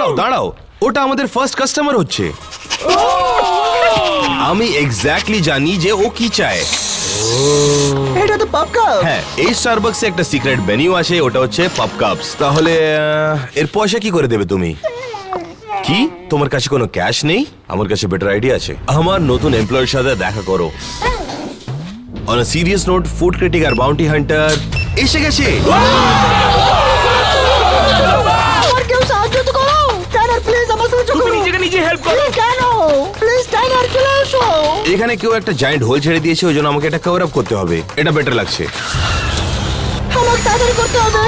দাঁড়াও দাঁড়াও, ওটা আমাদের ফার্স্ট কাস্টমার হচ্ছে। আমি এক্স্যাক্টলি জানি যে ও কি চায়। এটা তো পাপ কাপ। হ্যাঁ, এই স্টারবাকসে একটা সিক্রেট মেনু আছে, ওটা হচ্ছে পাপ কাপস। তাহলে এর পয়সা কি করে দেবে তুমি? কি তোমার কাছে কোনো ক্যাশ নেই? আমার কাছে বেটার আইডিয়া আছে। আমার নতুন এমপ্লয়ের সাথে দেখা করো। On a serious note, food critic আর বাউন্টি হান্টার এসে গেছে। আমার কেউ সাহায্য তো করো। টাইনার প্লিজ আমার সাহায্য করো। তুমি নিজেকে নিজে হেল্প করো। কেন? প্লিজ টাইনার চলে আসো। এখানে কেউ একটা জায়ান্ট হোল ছেড়ে দিয়েছে, ওই জন্য আমাকে এটা কভার আপ করতে হবে। এটা বেটার লাগছে। আমার তাড়াতাড়ি করতে হবে।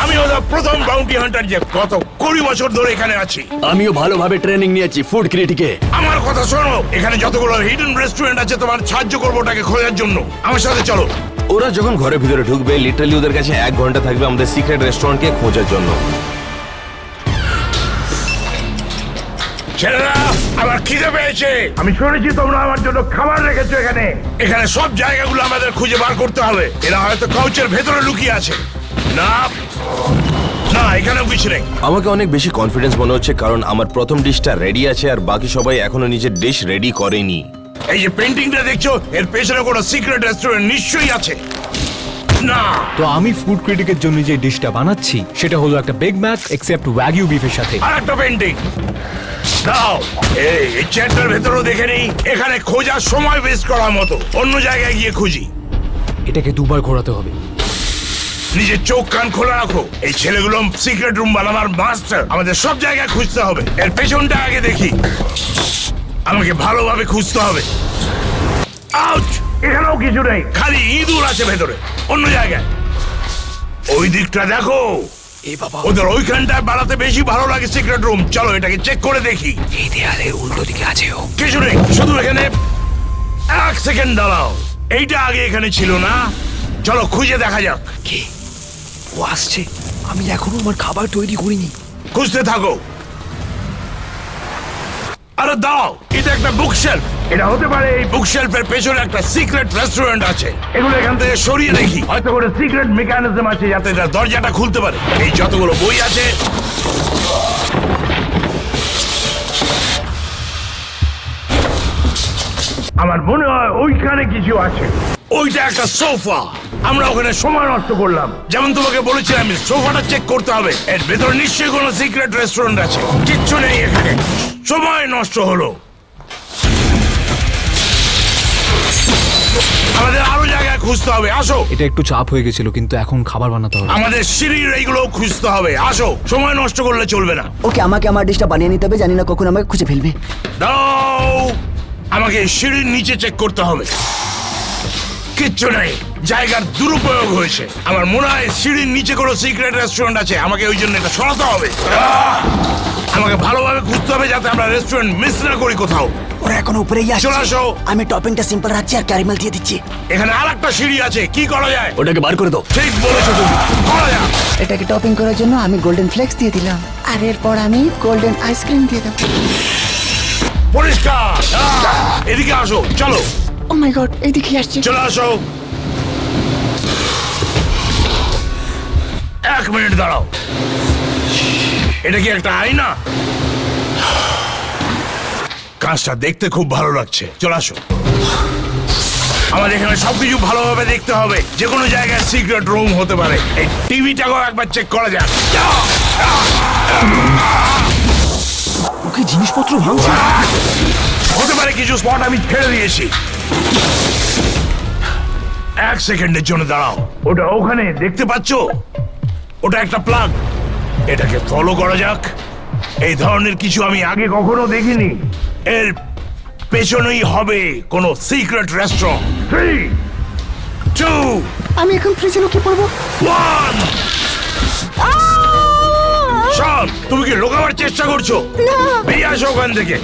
আমি ওদের প্রথম বাউন্টি হান্টার, যে গত 20 বছর ধরে এখানে আছি। আমিও ভালোভাবে ট্রেনিং নিয়েছি ফুড ক্রিটিকে। আমার কথা শোনো, এখানে যতগুলো হিডেন রেস্টুরেন্ট আছে তোমার সাহায্য করবো ওটাকে খোঁজার জন্য। আমার সাথে চলো। ওরা যখন ঘরের ভিতরে ঢুকবে, লিটারালি ওদের কাছে 1 ঘন্টা থাকবে আমাদের সিক্রেট রেস্টুরেন্টকে খোঁজার জন্য। ছেলেরা, আমার খিদে পেয়েছে। আমি শুনেছি তোমরা আমার জন্য খাবার রেখেছো এখানে। এখানে সব জায়গাগুলো আমাদের খুঁজে বার করতে হবে। এরা হয়তো কাউচের ভেতরে লুকিয়ে আছে। না না, এখানেও কিছু নেই। আমাকে অনেক বেশি কনফিডেন্স মনে হচ্ছে, কারণ আমার প্রথম ডিশটা রেডি আছে আর বাকি সবাই এখনো নিজের ডিশ রেডি করেনি। এই যে পেন্টিংটা দেখছো, এর পেছনে কোনো সিক্রেট রেস্টুরেন্ট নিশ্চয়ই আছে। না, তো আমি ফুড ক্রিটিকের জন্য যে ডিশটা বানাচ্ছি সেটা হলো একটা বিগ ম্যাক এক্সেপ্ট ওয়াগিউ বিফের সাথে। আর একটা পেন্টিং দাও। এই চেয়ারটার ভেতরেও দেখে নেই। এখানে খোঁজার সময় ওয়েস্ট করার মতো, অন্য জায়গায় গিয়ে খুঁজি। এটাকে দুবার ঘোরাতে হবে। নিজের চোখ কান খোলা রাখো। এই ছেলেগুলো সিক্রেট রুম বানাবার মাস্টার। আমাদের সব জায়গায় খুঁজতে হবে। এর পেছনটা আগে দেখি। আমাকে ভালোভাবে খুঁজতে হবে। আউচ! এখানেও কিছু নেই, খালি ইঁদুর আছে ভেতরে অন্য জায়গায়। ওই দিকটা দেখো। এই বাবা, ওদের ওইখানটায় বাড়াতে বেশি ভালো লাগে সিক্রেট রুম। চলো এটাকে চেক করে দেখি। এই দেয়ালের উল্টো দিকে আছে ও। কিছু নেই, শুধু এখানে 1 সেকেন্ড দাঁড়াও। এইটা আগে এখানে ছিল না। চলো খুঁজে দেখা যাক। কে? ও আসছে। আমি এখনো আমার খাবার তৈরি করিনি। খুঁজতে থাকো। আরে দাও, এটা একটা বুকশেলফ। এটা হতে পারে এই বুকশেলফের পেছনে একটা সিক্রেট রেস্টুরেন্ট আছে। এগুলো এখান থেকে সরিয়ে দেখি। হয়তো করে সিক্রেট মেকানিজম আছে যাতে এটা দরজাটা খুলতে পারে। এই যতগুলো বই আছে, আমার মনে হয় ওইখানে কিছু আছে। ওইটা একটা সোফা। আমরা ওখানে সময় নষ্ট করলাম। যেমন তোমাকে বলেছিলাম, সোফাটা চেক করতে হবে। এর ভেতরে নিশ্চয়ই কোনো সিক্রেট রেস্টুরেন্ট আছে। কিচ্ছু নেই এখানে, সময় নষ্ট হলো। আমাদের আরো জায়গায় খুঁজতে হবে। আসো। এটা একটু চাপ হয়ে গেছিল, কিন্তু এখন খাবার বানাতে হবে। আমাদের সিঁড়ির এইগুলো খুঁজতে হবে। আসো, সময় নষ্ট করলে চলবে না। ওকে, আমাকে আমার ডিশটা বানিয়ে নিতে হবে। জানি না কখন আমাকে খুঁজে ফেলবে। দাও, আমাকে সিঁড়ির নিচে চেক করতে হবে। কিচ্ছু নেই, জায়গার দুরুপয়োগ হয়েছে। আমার মনে হয় সিঁড়ির নিচে কোনো সিক্রেট রেস্টুরেন্ট আছে। আমাকে ওই জন্য এটা সরাতে হবে। আমাকে ভালোভাবে খুঁজতে হবে যাতে আমরা রেস্টুরেন্ট মিস না করি কোথাও। ওরা এখন উপরেই আসছে। চলে আসো। আমি টপিংটা সিম্পল রাখছি আর ক্যারামেল দিয়ে দিচ্ছি। এখানে আর একটা সিঁড়ি আছে, কি করা যায়? ওটাকে বার করে দাও। ঠিক বলেছো তুমি, করা যায়। এটাকে টপিং করার জন্য আমি গোল্ডেন ফ্লেক্স দিয়ে দিলাম, আর এরপর আমি গোল্ডেন আইসক্রিম দিয়ে দেবো। পরিষ্কার। এদিকে আসো, চলো। ও মাই গড, এইদিকে আসছে। চলে আসো। 1 মিনিট দাঁড়াও। এটা কি একটা আয়না? কাজটা দেখতে খুব ভালো লাগছে। চলে আসো। আমাদের এখানে সবকিছু ভালোভাবে দেখতে হবে। যে কোনো জায়গায় সিক্রেট রুম হতে পারে। এই টিভিটাকেও একবার চেক করা যাক। ওকে জিনিসপত্র ভাঙছে। হতে পারে কিছু স্পট আমি ছেড়ে দিয়েছি। 1 সেকেন্ডের জন্য দাঁড়াও। ওটা ওখানে দেখতে পাচ্ছো? ওটা একটা প্লাগ। এটাকে ফলো করা যাক। এই ধরনের কিছু আমি আগে কখনো দেখিনি। এর পেছনেই হবে কোনো সিক্রেট রেস্টুরেন্ট। 3, 2, আমি এখন ফ্রিজে লুকিয়ে পড়বো। 1। শোন, তুমি কি লুকাবার চেষ্টা করছো? বেরিয়ে আসো ওখান থেকে।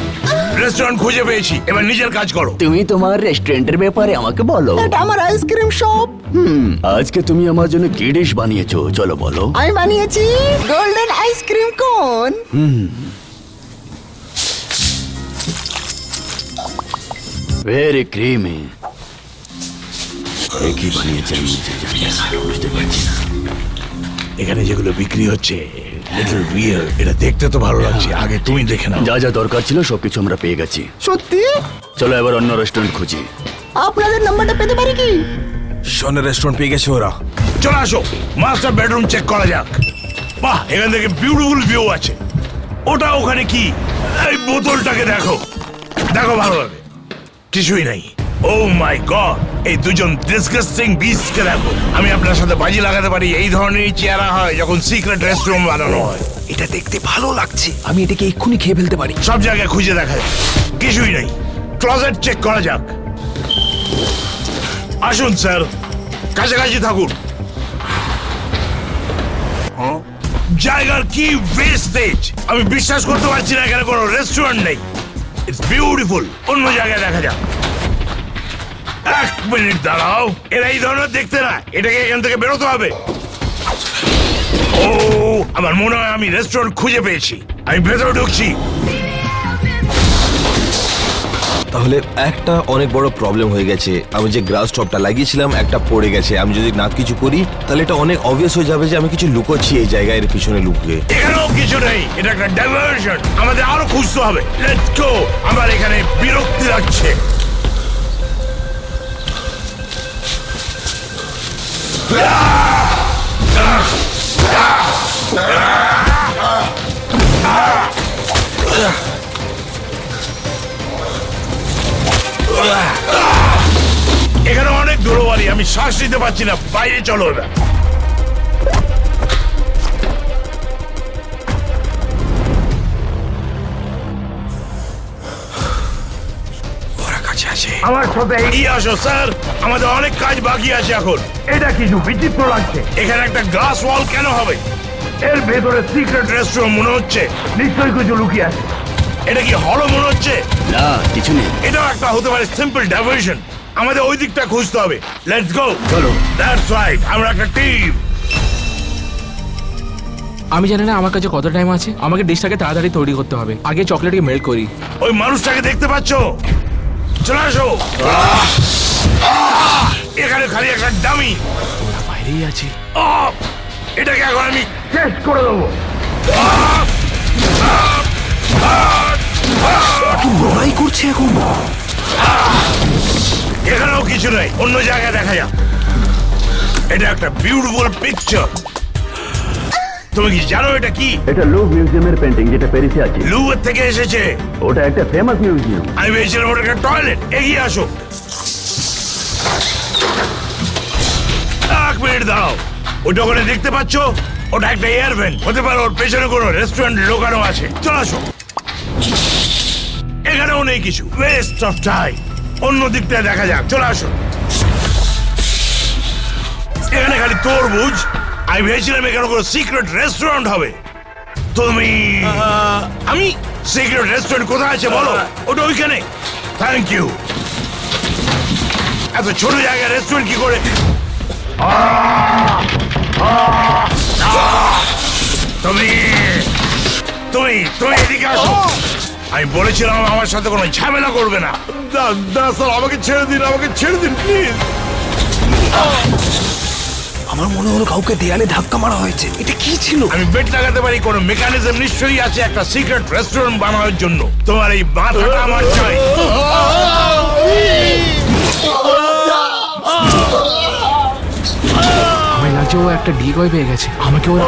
রেস্টুরেন্ট খুঁজে পেয়েছি, এবার নিজের কাজ করো। তুমি তোমার রেস্টুরেন্টের ব্যাপারে আমাকে বলো। এটা আমার আইসক্রিম শপ। আজকে তুমি আমার জন্য কি ডিশ বানিয়েছো চলো বলো। আমি বানিয়েছি গোল্ডেন আইসক্রিম কোন। Very creamy. কি বানিয়েছে আমি নিজে জানি না, বুঝতে পারছি না। এখানে যেগুলো বিক্রি হচ্ছে লিটল উইয়ার্ড, এটা দেখতে তো ভালো লাগছে, আগে তুমি দেখে নাও। যা যা দরকার ছিল সবকিছু আমরা পেয়ে গেছি। সত্যি? চলো এবার অন্য রেস্টুরেন্ট খুঁজি। আপনাদের নাম্বারটা পেতে পারি কি? শনের রেস্টুরেন্ট পেয়ে গেছে ওরা। চলে আসো, মাস্টার বেডরুম চেক করা যাক। বাহ, এখান থেকে বিউটিফুল ভিউ আছে। ওটা ওখানে কি? এই বোতলটাকে দেখো, দেখো ভালোভাবে। কিছুই নাই। ও মাই গড, এই দুজন ডিসগাস্টিং বিস্টকে দেখো। আমি আপনার সাথে বাজি লাগাতে পারি এই ধরনের চেহারা হয় যখন সিক্রেট রেস্টুরেন্ট বানানো হয়। এটা দেখতে ভালো লাগছে, আমি এটাকে এক্ষুনি খেয়ে ফেলতে পারি। সব জায়গায় খুঁজে দেখা যায়, কিছুই নেই। ক্লোজেট চেক করা যাক। আসুন স্যার, কাছাকাছি থাকুন। জায়গার কি ওয়েস্টেজ! আমি বিশ্বাস করতে পারছি না এখানে কোনো রেস্টুরেন্ট নেই। It's beautiful. অন্য জায়গায় দেখা যাক। এক মিনিট দাঁড়াও, এরা এই ধরনের দেখতে না, এটাকে এখান থেকে বেরোতে হবে। ও, আমার মনে হয় আমি রেস্টুরেন্ট খুঁজে পেয়েছি। আমি ভেতরে ঢুকছি। তাহলে একটা অনেক বড় প্রবলেম হয়ে গেছে। আমি যে গ্রাস টপটা লাগিয়েছিলাম একটা পড়ে গেছে। আমি যদি না কিছু করি তাহলে এটা অনেক অবভিয়াস হয়ে যাবে যে আমি কিছু লুকোচ্ছি এই জায়গায়, এর পিছনে লুকিয়ে। এখানেও কিছু নেই, এটা একটা ডাইভারশন। আমাদের আরো খুঁজতে হবে। লেটস গো। আমার এখানে বিরক্তি লাগছে। এখানে অনেক ধুলোবালি, আমি শ্বাস নিতে পারছি না। বাইরে চলো এবার। ওরা কাছে আছে। আমার সাথে এগিয়ে আসো স্যার, আমাদের অনেক কাজ বাকি আছে এখন। এটা কিছু বিচিত্র লাগছে। এখানে একটা গ্লাস ওয়াল কেন হবে? এর ভেতরে সিক্রেট রেস্টুরেন্ট মনে হচ্ছে। নিশ্চয়ই কিছু লুকিয়ে আছে। এটা কি হলো মনে হচ্ছে? না কিছু নেই। এটাও একটা হতে পারে সিম্পল ডাইভারশন। আমাদের ওই দিকটা খুঁজতে হবে। Let's go. চলো। দ্যাটস রাইট, আমরা একটা টিম। আমি জানি না আমার কাছে কত টাইম আছে। আমাকে ডিশটাকে তাড়াতাড়ি তৈরি করতে হবে। আগে চকলেটকে মেল্ট করি। ওই মানুষটাকে দেখতে পাচ্ছো? চলে আসো। এখানে খালি একটা ডামি। ওরা বাইরেই আছে। এটাকে এখন আমি শেষ করে দেবো। লড়াই করছে এখন। এখানেও কিছু নেই, অন্য জায়গায় দেখা যাক। এটা একটা বিউটিফুল পিকচার। তুমি কি জানো এটা কি? এটা লুভ মিউজিয়ামের পেন্টিং, যেটা প্যারিসে আছে। লুভের থেকে এসেছে। ওটা একটা ফেমাস মিউজিয়াম। আমি ভেবেছিলাম ওটা একটা টয়লেট। এগিয়ে আসো। এক মিনিট দাঁড়াও, ওটা ওখানে দেখতে পাচ্ছ? ওটা একটা এয়ার ভেন্ট হতে পারে। ওর পেছনে কোনো রেস্টুরেন্ট লোকানো আছে। চলে আসো। এখানেও নেই কিছু। West of time. অন্য দিকটায় দেখা যাক। চলে আসো। এখানে খালি তরমুজ। আমি ভেবেছিলাম এখানে কোনো সিক্রেট রেস্টুরেন্ট হবে। তুমি আমি সিক্রেট রেস্টুরেন্ট কোথায় আছে বলো? ওটা ওইখানে। Thank you. এত ছোট জায়গায় রেস্টুরেন্ট কি করে? তুমি তুমি তুমি এদিকে আসো। আমি বলেছিলাম আমার সাথে কোনো ঝামেলা করবে না। স্যার আমাকে ছেড়ে দিন, আমাকে ছেড়ে দিন প্লিজ। আমার মনে হলো কাউকে দেয়ালে ধাক্কা মারা হয়েছে। এটা কি ছিল? আমি বেট লাগাতে পারি কোনো মেকানিজম নিশ্চয়ই আছে একটা সিক্রেট রেস্টুরেন্ট বানানোর জন্য। তোমার এই মাথাটা আমার চাই। আমার লাগছে ও একটা ডিকয় পেয়ে গেছে। আমাকে ওরা